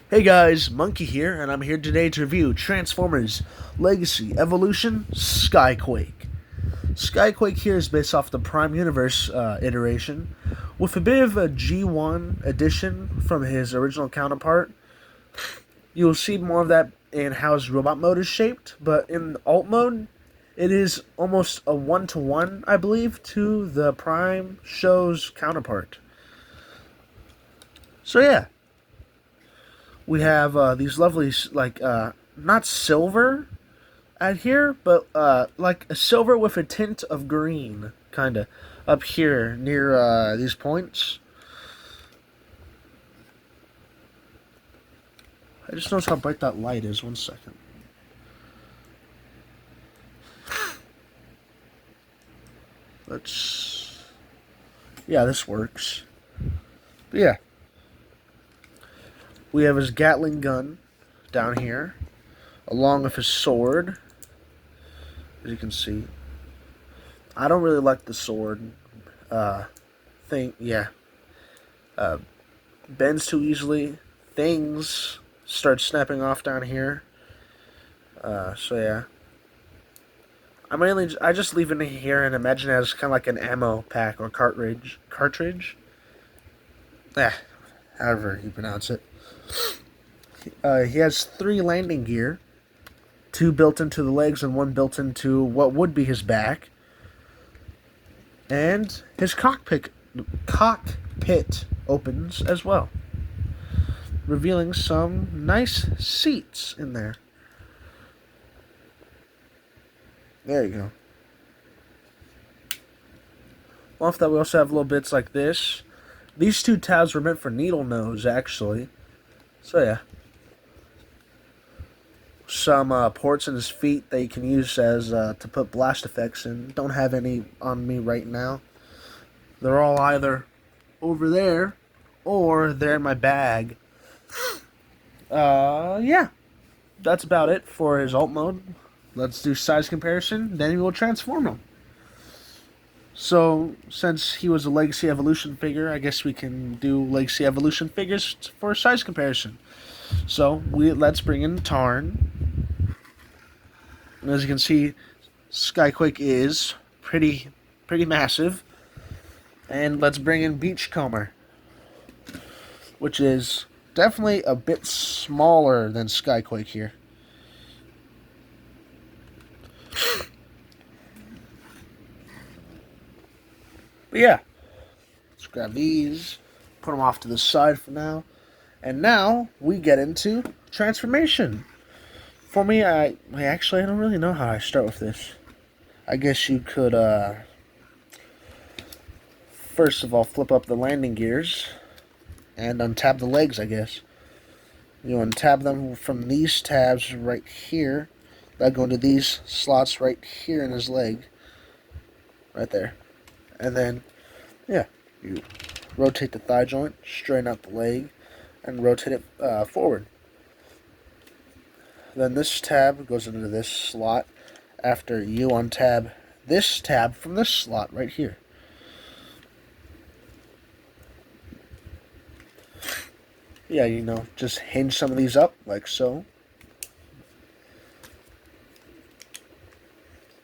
Hey guys, Monkey here, and I'm here today to review Transformers Legacy Evolution Skyquake. Skyquake here is based off the Prime Universe iteration, with a bit of a G1 addition from his original counterpart. You'll see more of that in how his robot mode is shaped, but in alt mode, it is almost a one-to-one, I believe, to the Prime show's counterpart. So yeah, we have these lovely, not silver at here, but like a silver with a tint of green, kind of, up here near these points. I just noticed how bright that light is. 1 second. Let's. Yeah, this works. But yeah, we have his Gatling gun down here, along with his sword, as you can see. I don't really like the sword thing. Yeah, bends too easily. Things start snapping off down here. So yeah, I just leave it in here and imagine it as kind of like an ammo pack or cartridge. Eh, however you pronounce it. He has 3 landing gear, 2 built into the legs and 1 built into what would be his back. And his cockpit opens as well, revealing some nice seats in there. There you go. Off that, we also have little bits like this. These 2 tabs were meant for needle nose, actually. So yeah. Some ports in his feet that you can use as to put blast effects in. Don't have any on me right now. They're all either over there or they're in my bag. Yeah. That's about it for his alt mode. Let's do size comparison, then we will transform him. So, since he was a Legacy Evolution figure, I guess we can do Legacy Evolution figures for size comparison. So, let's bring in Tarn. And as you can see, Skyquake is pretty massive. And let's bring in Beachcomber, which is definitely a bit smaller than Skyquake here. But yeah, let's grab these, put them off to the side for now. And now we get into transformation. For me, I don't really know how I start with this. I guess you could, first of all, flip up the landing gears and untab the legs, I guess. You untab them from these tabs right here. That go into these slots right here in his leg. Right there. And then, yeah, you rotate the thigh joint, straighten out the leg, and rotate it forward. Then this tab goes into this slot after you untab this tab from this slot right here. Yeah, you know, just hinge some of these up like so.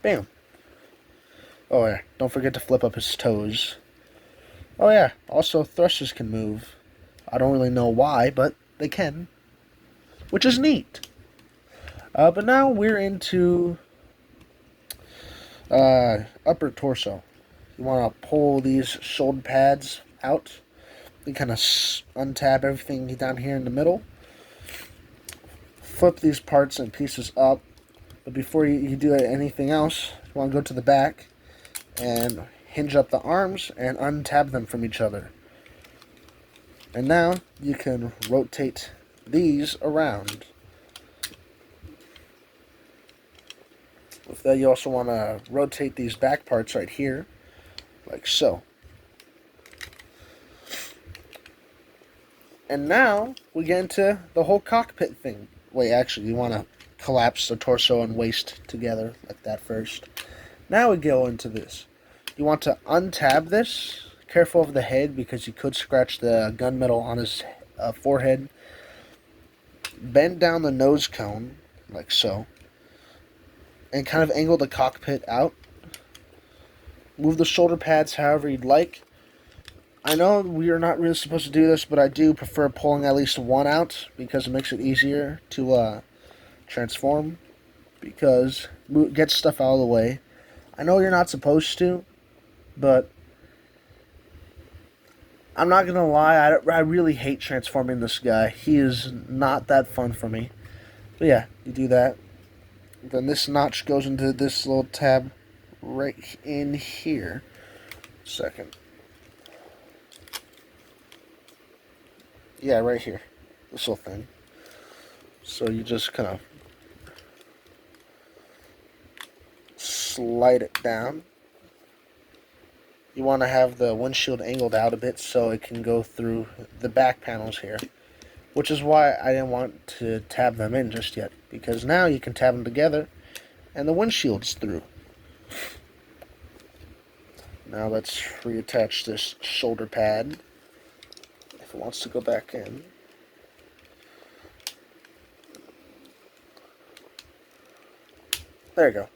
Bam. Oh yeah, don't forget to flip up his toes. Oh yeah, also thrusters can move. I don't really know why, but they can. Which is neat. But now we're into upper torso. You want to pull these shoulder pads out. You kind of untab everything down here in the middle. Flip these parts and pieces up. But before you do anything else, you want to go to the back and hinge up the arms and untab them from each other. And now you can rotate these around. With that, you also want to rotate these back parts right here, like so. And now we get into the whole cockpit thing. Wait, actually, you want to collapse the torso and waist together like that first. Now we go into this. You want to untab this. Careful of the head because you could scratch the gunmetal on his forehead. bend down the nose cone, like so, and kind of angle the cockpit out. Move the shoulder pads however you'd like. I know we are not really supposed to do this, but I do prefer pulling at least one out because it makes it easier to transform, because get stuff out of the way. I know you're not supposed to, but I'm not going to lie, I really hate transforming this guy. He is not that fun for me. But yeah, you do that. Then this notch goes into this little tab right in here. Second. Yeah, right here. This little thing. So you just kind of slide it down. You want to have the windshield angled out a bit so it can go through the back panels here. Which is why I didn't want to tab them in just yet. Because now you can tab them together and the windshield's through. Now let's reattach this shoulder pad if it wants to go back in. There you go.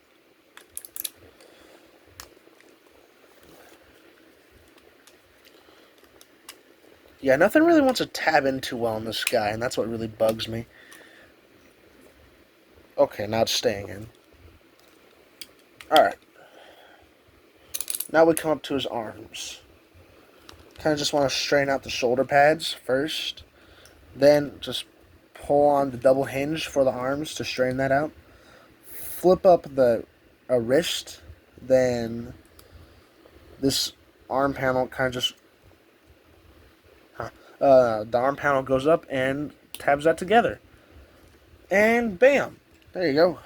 Yeah, nothing really wants to tab in too well on this guy, and that's what really bugs me. Okay, now it's staying in. Alright. Now we come up to his arms. Kind of just want to straighten out the shoulder pads first. Then just pull on the double hinge for the arms to straighten that out. Flip up the wrist. Then this arm panel kind of just... the arm panel goes up and tabs that together. And bam! There you go.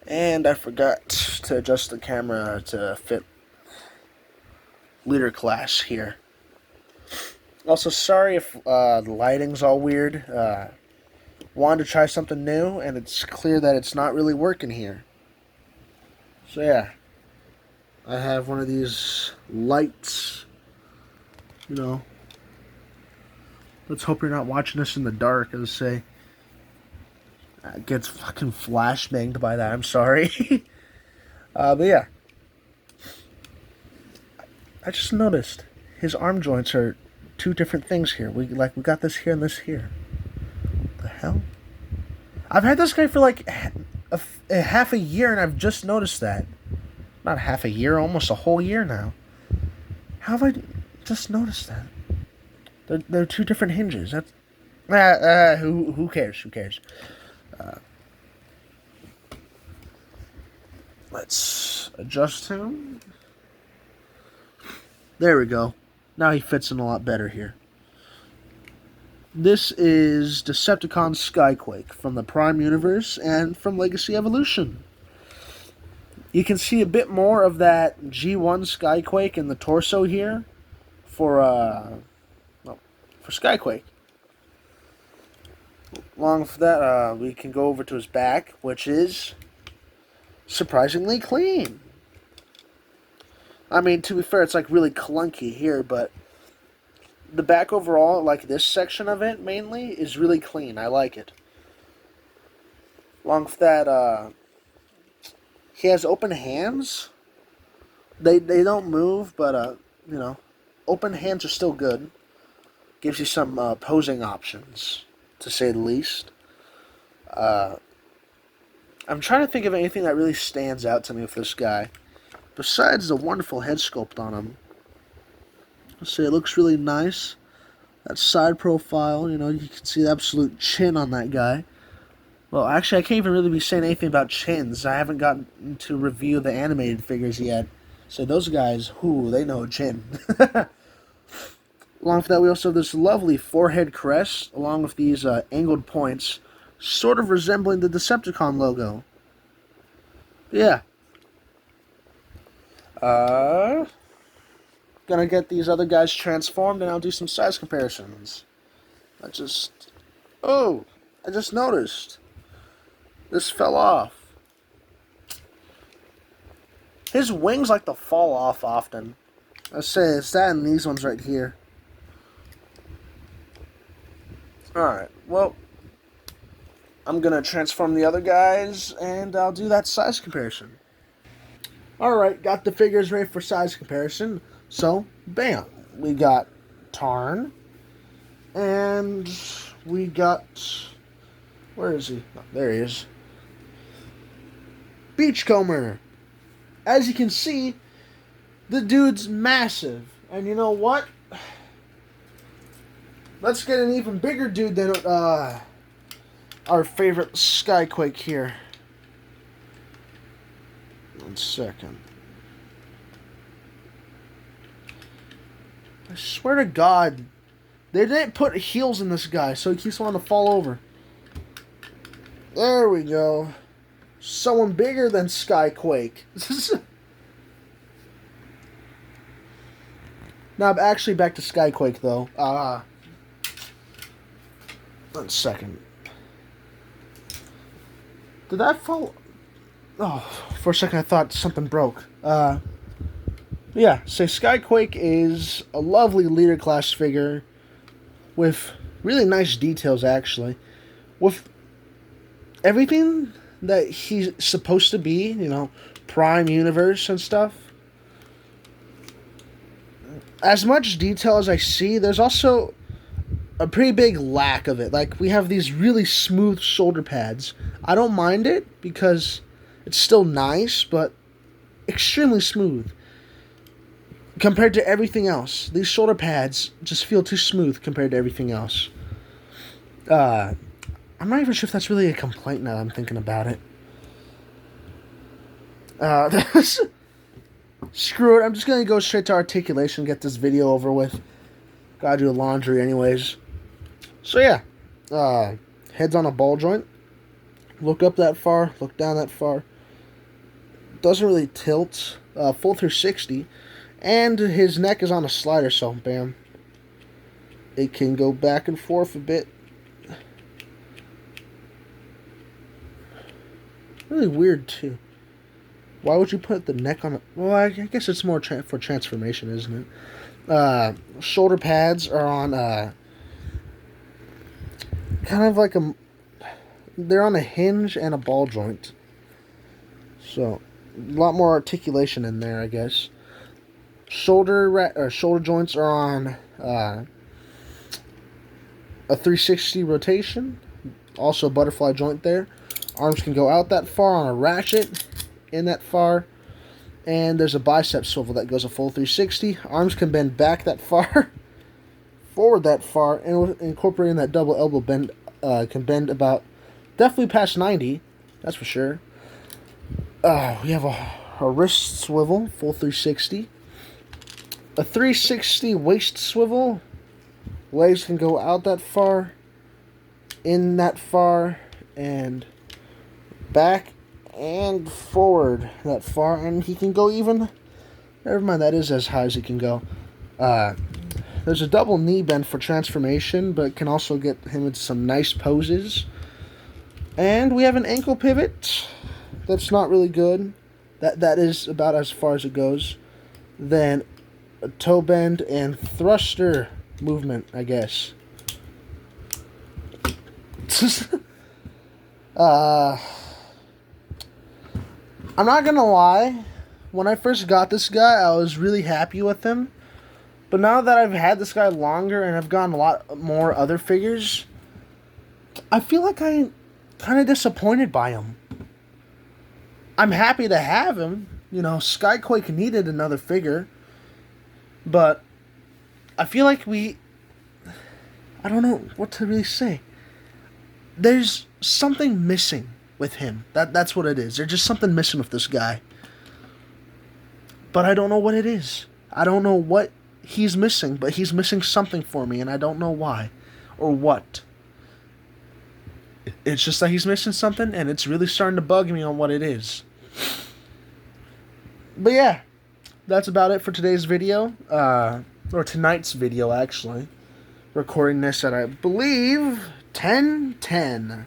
And I forgot to adjust the camera to fit leader class here. Also, sorry if the lighting's all weird. Wanted to try something new, and it's clear that it's not really working here. So yeah, I have one of these lights. You know, let's hope you're not watching this in the dark, as I say. Gets fucking flashbanged by that. I'm sorry. But yeah, I just noticed his arm joints are two different things here. We got this here and this here. What the hell? I've had this guy for like half a year, and I've just noticed that. Not half a year, almost a whole year now. How have I just noticed that? They're two different hinges. That's who cares? Who cares? Let's adjust him. There we go. Now he fits in a lot better here. This is Decepticon Skyquake from the Prime Universe and from Legacy Evolution. You can see a bit more of that G1 Skyquake in the torso here for Skyquake. Along with that, we can go over to his back, which is surprisingly clean. I mean, to be fair, it's like really clunky here, but the back overall, like this section of it mainly, is really clean. I like it. Along with that, he has open hands. They don't move, but you know, open hands are still good. Gives you some posing options, to say the least. I'm trying to think of anything that really stands out to me with this guy, besides the wonderful head sculpt on him. Let's say it looks really nice. That side profile, you know, you can see the absolute chin on that guy. Well, actually, I can't even really be saying anything about chins. I haven't gotten to review the animated figures yet. So those guys, they know a chin. Along with that, we also have this lovely forehead crest, along with these angled points, sort of resembling the Decepticon logo. Yeah. Gonna get these other guys transformed, and I'll do some size comparisons. I just noticed. This fell off. His wings like to fall off often. Let's say it's that and these ones right here. Alright, well, I'm going to transform the other guys, and I'll do that size comparison. Alright, got the figures ready for size comparison. So, bam, we got Tarn, and we got... Where is he? Oh, there he is. Beachcomber. As you can see, the dude's massive. And you know what? Let's get an even bigger dude than our favorite Skyquake here. 1 second. I swear to God, they didn't put heels in this guy, so he keeps wanting to fall over. There we go. Someone bigger than Skyquake. Now, actually, back to Skyquake, though. 1 second. Did that fall? Oh, for a second I thought something broke. Yeah, so Skyquake is a lovely leader class figure with really nice details, actually. With everything that he's supposed to be, you know, Prime Universe and stuff. As much detail as I see, there's also a pretty big lack of it. Like, we have these really smooth shoulder pads. I don't mind it because it's still nice, but extremely smooth. Compared to everything else. These shoulder pads just feel too smooth compared to everything else. I'm not even sure if that's really a complaint now that I'm thinking about it. Screw it, I'm just gonna go straight to articulation and get this video over with. Gotta do laundry anyways. So yeah, head's on a ball joint. Look up that far, look down that far. Doesn't really tilt. Full 360. And his neck is on a slider, so bam. It can go back and forth a bit. Really weird, too. Why would you put the neck on a... Well, I guess it's more for transformation, isn't it? Shoulder pads are on, kind of like a... They're on a hinge and a ball joint. So, a lot more articulation in there, I guess. Shoulder joints are on a 360 rotation. Also a butterfly joint there. Arms can go out that far on a ratchet. In that far. And there's a bicep swivel that goes a full 360. Arms can bend back that far. Forward that far. And incorporating that double elbow bend can bend about... Definitely past 90. That's for sure. We have a wrist swivel. Full 360. A 360 waist swivel. Legs can go out that far, in that far, and back and forward that far. And he can go even... Never mind, that is as high as he can go. There's a double knee bend for transformation, but can also get him into some nice poses. And we have an ankle pivot. That's not really good. That is about as far as it goes. Then a toe bend and thruster movement, I guess. I'm not gonna lie. When I first got this guy, I was really happy with him. But now that I've had this guy longer and I've gotten a lot more other figures, I feel like I'm kind of disappointed by him. I'm happy to have him. You know, Skyquake needed another figure. But I feel like I don't know what to really say. There's something missing with him. That's what it is. There's just something missing with this guy. But I don't know what it is. I don't know what he's missing, but he's missing something for me, and I don't know why or what. It's just that he's missing something, and it's really starting to bug me on what it is. But yeah. That's about it for today's video, or tonight's video, actually. Recording this at, I believe, 10:10.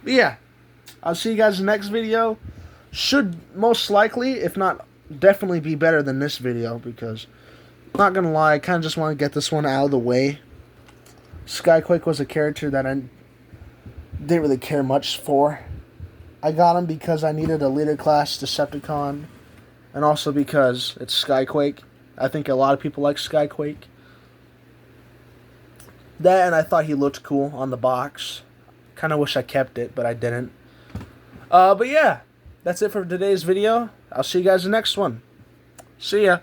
But yeah, I'll see you guys in the next video. Should most likely, if not definitely, be better than this video, because, not gonna lie, I kind of just want to get this one out of the way. Skyquake was a character that I didn't really care much for. I got him because I needed a leader class Decepticon, and also because it's Skyquake. I think a lot of people like Skyquake. That, and I thought he looked cool on the box. Kind of wish I kept it, but I didn't. But yeah, that's it for today's video. I'll see you guys in the next one. See ya.